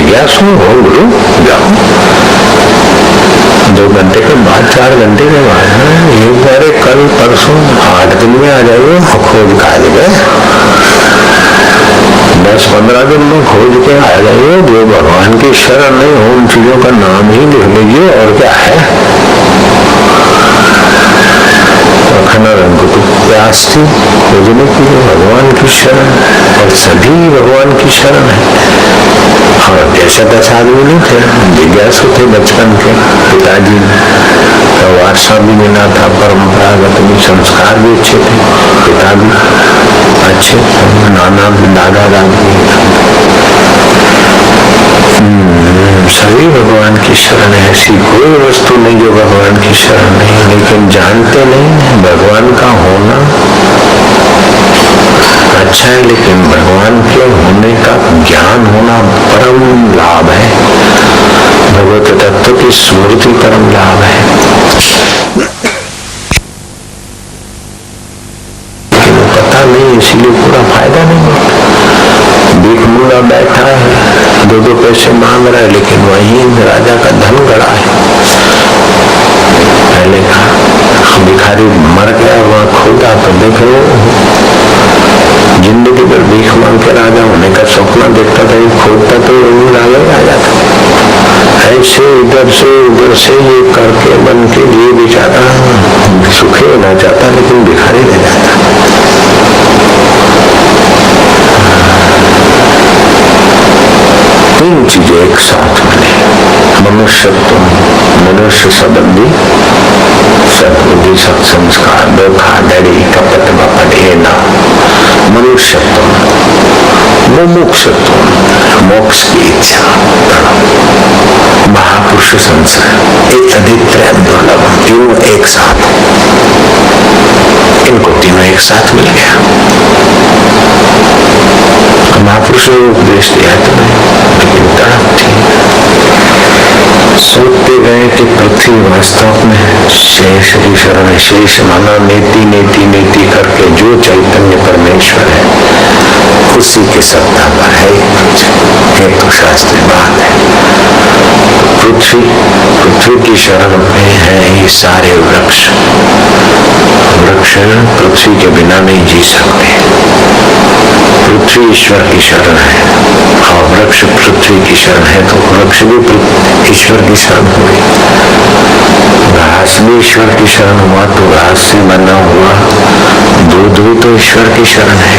जिज्ञासु हो गुरु, जाओ 2 घंटे के बाद 4 घंटे के बाद एक बार कल परसों 8 दिन में आ जाइए, खोज काज गए 10-15 दिन में खोज के आ जाइए। जो भगवान की शरण नहीं हो उन चीजों का नाम ही लिख लीजिए, और क्या है। प्यास थी खोजने की भगवान की शरण, और सभी भगवान की शरण है। और जैसा 10 आदमी नहीं थे, जिज्ञासु थे बचपन के। पिताजी का वारसा भी मिला था, परंपरागत भी, संस्कार भी अच्छे थे, पिता भी अच्छे, नाना दादा दादी सभी भगवान की शरण है। ऐसी कोई वस्तु नहीं जो भगवान की शरण नहीं, लेकिन जानते नहीं। भगवान का होना अच्छा है, लेकिन भगवान के होने का ज्ञान होना परम लाभ है। भगवत तत्व की स्मृति परम लाभ है। लेकिन पता नहीं, इसलिए पूरा फायदा नहीं। भीख मुंगा बैठा है, 2-2 पैसे मांग रहा है, लेकिन वही राजा का धन गड़ा है। पहले का भिखारी मर गया, वहां खोदा तो देख लो, जिंदगी भर भीख मांग के राजा होने का सपना देखता था, खोदता तो वही राजा आ जाता। ऐसे इधर से उधर से ये करके बन के ये बेचारा सुखी होना चाहता, लेकिन भिखारी रह जाता। तीन चीजें एक साथ मिले, मनुष्यत्व, मनुष्य संबंधी सद्बुद्धि, सत्संस्कार, धोखाधड़ी, कपट वपट, ना मनुष्यत्व, मुमुक्षुत्व, मोक्ष की इच्छा, महापुरुष संसार, एक अधित्र दुर्लभ, तीनों एक साथ, इनको तीनों एक साथ मिल गया। महापुरुष ने उपदेश दिया तुम्हें, लेकिन तड़प थी। सोचते गए कि पृथ्वी वास्तव में शेष की शरण है। शेष माना नेति नेति नेति करके जो चैतन्य परमेश्वर है, उसी की सत्ता पर है। ये तो शास्त्रीय बात है। पृथ्वी की शरण में है ये सारे वृक्ष। वृक्ष पृथ्वी के बिना नहीं जी सकते। पृथ्वी ईश्वर की शरण है, और वृक्ष पृथ्वी की शरण है, तो वृक्ष भी ईश्वर की शरण हुई। घास भी ईश्वर की शरण हुआ, तो घास से बना हुआ दूध भी तो ईश्वर की शरण है।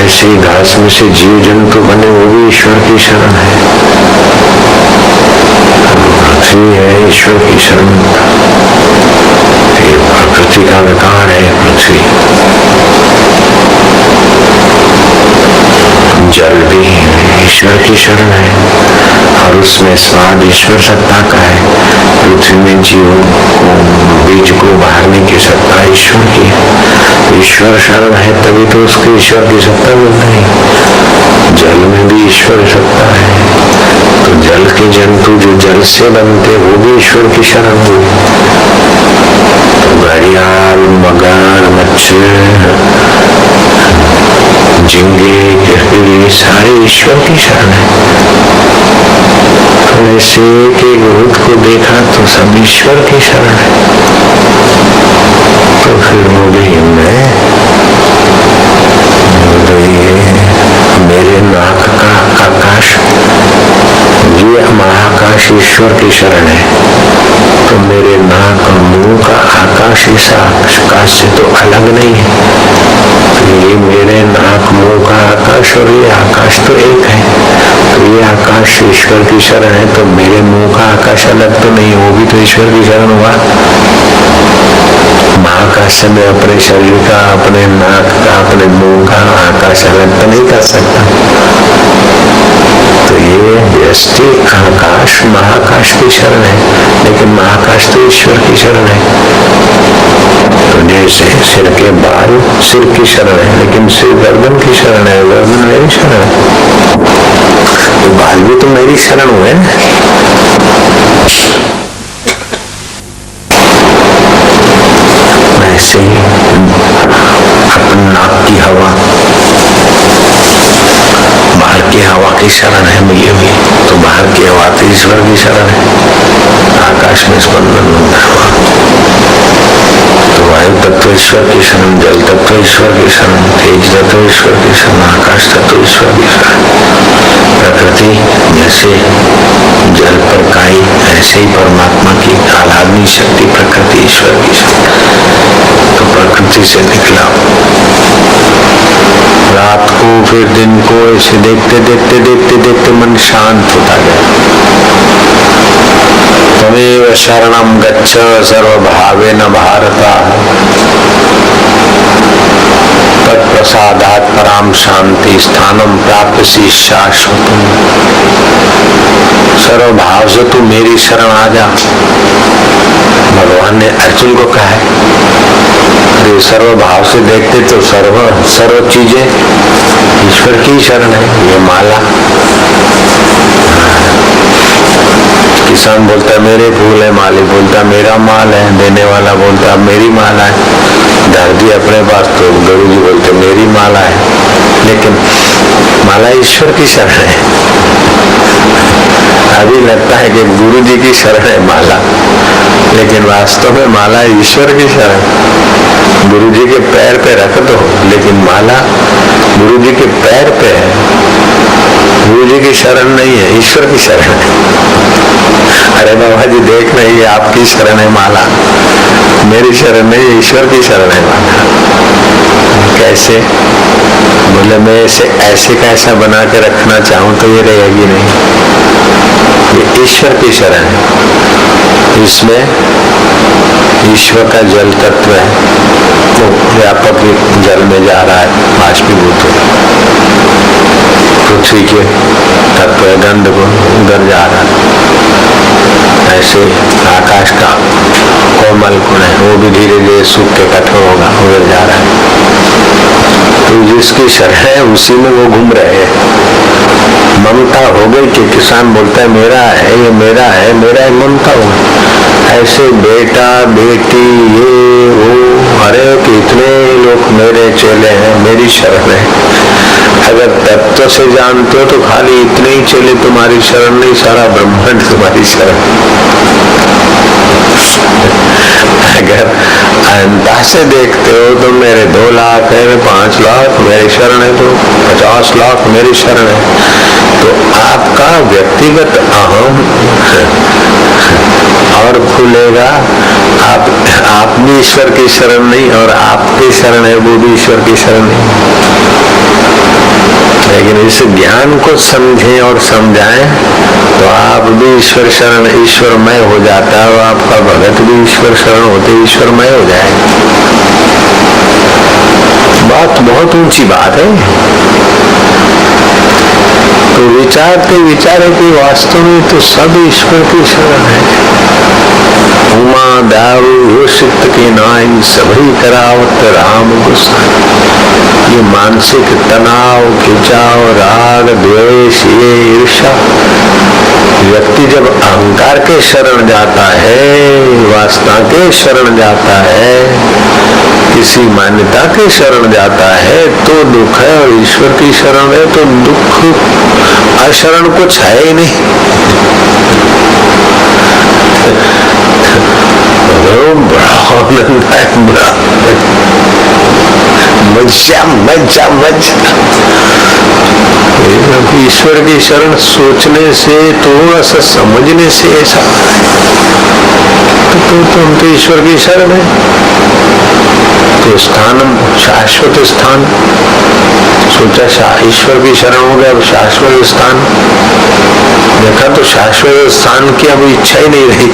ऐसे ही घास में से जीव जंतु बने, वो भी ईश्वर की शरण है। पृथ्वी है ईश्वर की शरण, प्रकृति का विकार है पृथ्वी। जल भी ईश्वर की शरण है, और उसमें स्वाद ईश्वर सत्ता का है। पृथ्वी में जीवों को, बीज को उभारने की सत्ता ईश्वर की है। ईश्वर शरण है तभी तो उसके ईश्वर की सत्ता मिल रही। जल में भी ईश्वर सत्ता है, तो जल के जंतु जो जल से बनते वो भी ईश्वर की शरण हुई। तो घड़ियाल, मगर, मच्छर, झींगे, ये सारे ईश्वर की शरण है। तो ऐसे के भूत को देखा तो सब ईश्वर की शरण है। तो फिर बोले मैं मेरे नाक का आकाश, ये महाकाश ईश्वर की शरण है, तो मेरे नाक और मुंह का आकाश इस आकाश से तो अलग नहीं है। ये मेरे नाक मुंह का आकाश और ये आकाश तो एक है। तो ये आकाश ईश्वर की शरण है, तो मेरे मुंह का आकाश अलग तो नहीं, वो भी तो ईश्वर की शरण हुआ। महाकाश से मैं अपने शरीर का, अपने नाक का, अपने मुंह का आकाश अलग तो नहीं कर सकता। तो ये व्यष्टि आकाश महाकाश की शरण है, लेकिन महाकाश तो ईश्वर की शरण है। तो जैसे सिर के बाल सिर की शरण है, लेकिन सिर गर्दन की शरण है, गर्दन मेरी शरण है। तो बाल भी तो मेरी शरण हुए। ऐसे ही अपनी नाक की हवा, बाहर की हवा तुम्हारी शरण है मिली हुई, तो बाहर की हवा तो ईश्वर की शरण है। आकाश में स्पंदन होता हुआ तो वायु तत्व ईश्वर की शरण, जल तत्व ईश्वर की शरण, तेज तत्व ईश्वर की शरण, आकाश तत्व ईश्वर की शरण। प्रकृति जैसे जल पर काई, ऐसे ही परमात्मा की आह्लादनी शक्ति प्रकृति ईश्वर की शक्ति। तो प्रकृति से निकला, रात को फिर दिन को ऐसे देखते देखते देखते देखते मन शांत होता गया। तमेव शरणं गच्छ सर्वभावेन भारता, तत्प्रसादात् पराम शांति स्थानम प्राप्यसि शाश्वतम्। सर्वभाव से तू मेरी शरण आ जा, भगवान ने अर्जुन को कहा है। अरे सर्वभाव से देखते तो सर्व चीजें ईश्वर की शरण है। ये माला, किसान बोलता है मेरे फूल है, माली बोलता मेरा माल है, देने वाला बोलता मेरी माला है। धर दी अपने पास तो गुरु जी बोलते मेरी माला है, लेकिन माला ईश्वर की शरण है। अभी लगता है कि गुरु जी की शरण है माला, लेकिन वास्तव में माला ईश्वर की शरण। गुरु जी के पैर पे रख दो, लेकिन माला गुरु जी के पैर पे है। गुरु जी की शरण नहीं है, ईश्वर की शरण है। अरे बाबा जी देख रहे ये आपकी शरण है माला, मेरी शरण नहीं, ईश्वर की शरण है माला। कैसे? बोले मैं ऐसे कैसा बना के रखना चाहूं तो ये रहेगी नहीं। ये ईश्वर की शरण है, इसमें ईश्वर का जल तत्व है, वो व्यापक जल में जा रहा है, बाष्पीभूत हो। पृथ्वी के तत्व गंध को उधर जा रहा है। ऐसे आकाश का कोमल गुण है, वो भी धीरे धीरे सूख के कठोर होगा, उधर जा रहा है। तो जिसकी शरण है उसी में वो घूम रहे हैं। ममता हो गई कि किसान बोलता है मेरा है, ये मेरा है, मेरा है, ममता हो गई। ऐसे बेटा बेटी ये वो, अरे कितने लोग मेरे चेले हैं, मेरी शरण है। अगर तत्व से जानते हो तो खाली इतने ही चेले तुम्हारी शरण नहीं, सारा ब्रह्मांड तुम्हारी शरण। अगर अहंता से देखते हो तो मेरे 2 लाख है, 5 लाख मेरी शरण है, तो 50 लाख मेरी शरण है। तो आपका व्यक्तिगत अहम और खुलेगा। आप भी ईश्वर की शरण नहीं, और आपकी शरण है वो भी ईश्वर की शरण नहीं। लेकिन इस ज्ञान को समझें और समझाएं तो आप भी ईश्वर शरण, ईश्वरमय हो जाता है, और आपका भगत भी ईश्वर शरण होते ईश्वरमय हो जाएगा। बात बहुत ऊंची बात है। तो विचारते विचारे कि वास्तव में तो सब ईश्वर की शरण है। उमा दारू सिक्त की नाई सभी करावत राम गोसाई। ये मानसिक तनाव, खिंचाव, राग, द्वेष, ये ईर्ष्या, व्यक्ति जब अहंकार के शरण जाता है, वासना के शरण जाता है, किसी मान्यता के शरण जाता है तो दुख है, और ईश्वर की शरण है तो दुख अशरण कुछ है ही नहीं। मजा मजा मजा। ईश्वर की शरण सोचने से, थोड़ा सा समझने से ऐसा तो हम तो ईश्वर की शरण है। तो स्थानम शाश्वत स्थान सोचा, ईश्वर की शरण हो गया, अब शाश्वत स्थान देखा तो शाश्वत स्थान की अब इच्छा ही नहीं रही।